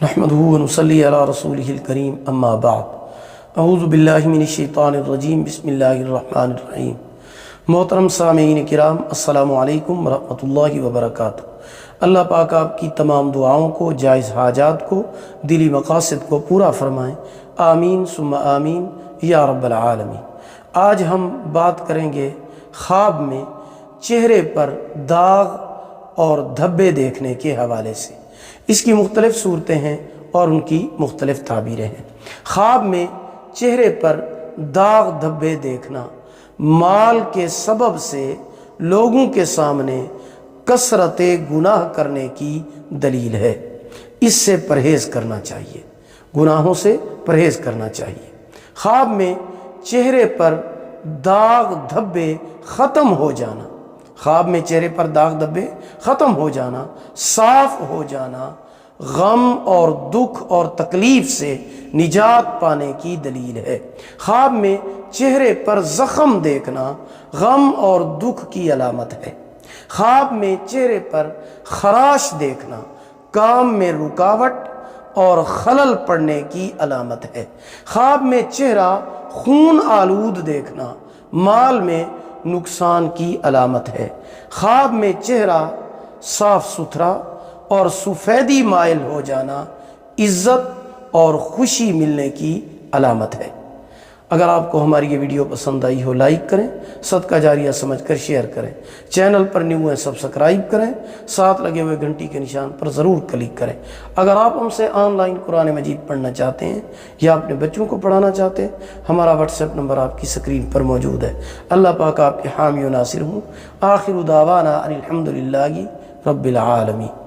नहमदुहु व नुसल्ली अला रसूलिहिल करीम अम्मा बाद अऊज़ु बिल्लाहि मिनश शैतानिर रजीम बिस्मिल्लाहिर रहमानिर रहीम। मोहतरम सामीन किराम, अस्सलामु अलैकुम व रहमतुल्लाहि व बरकातुहू। अल्लाह पाक आपकी तमाम दुआओं को, जायज़ हाजात को, दिली मकासद को पूरा फरमाएँ। आमीन सुम्मा आमीन या रब्बल आलमीन। आज हम बात करेंगे ख्वाब में चेहरे पर दाग और धब्बे देखने के हवाले से। इसकी मुख्तलिफ सूरतें हैं और उनकी मुख्तलिफ ताबीरें हैं। ख्वाब में चेहरे पर दाग धब्बे देखना माल के सबब से लोगों के सामने कसरत गुनाह करने की दलील है। इससे परहेज़ करना चाहिए, गुनाहों से परहेज़ करना चाहिए। ख्वाब में चेहरे पर दाग धब्बे ख़त्म हो जाना, ख्वाब में चेहरे पर दाग धब्बे ख़त्म हो जाना, साफ हो जाना, गम और दुख और तकलीफ़ से निजात पाने की दलील है। ख्वाब में चेहरे पर ज़ख़म देखना गम और दुख की अलामत है। ख्वाब में चेहरे पर खराश देखना काम में रुकावट और खलल पड़ने की अलामत है। ख्वाब में चेहरा खून आलूद देखना माल में नुकसान की अलामत है। ख्वाब में चेहरा साफ सुथरा और सफ़ेदी माइल हो जाना इज़्ज़त और खुशी मिलने की अलामत है। अगर आपको हमारी ये वीडियो पसंद आई हो, लाइक करें, सदका जारिया समझकर शेयर करें। चैनल पर न्यू है सब्सक्राइब करें, साथ लगे हुए घंटी के निशान पर ज़रूर क्लिक करें। अगर आप हमसे ऑनलाइन कुरान मजीद पढ़ना चाहते हैं या अपने बच्चों को पढ़ाना चाहते हैं, हमारा व्हाट्सएप नंबर आपकी स्क्रीन पर मौजूद है। अल्लाह पाक आपके हामी व नासिर हूँ। आखिर दावाना अनिल हम्दुलिल्लाहि रब्बिल आलमीन।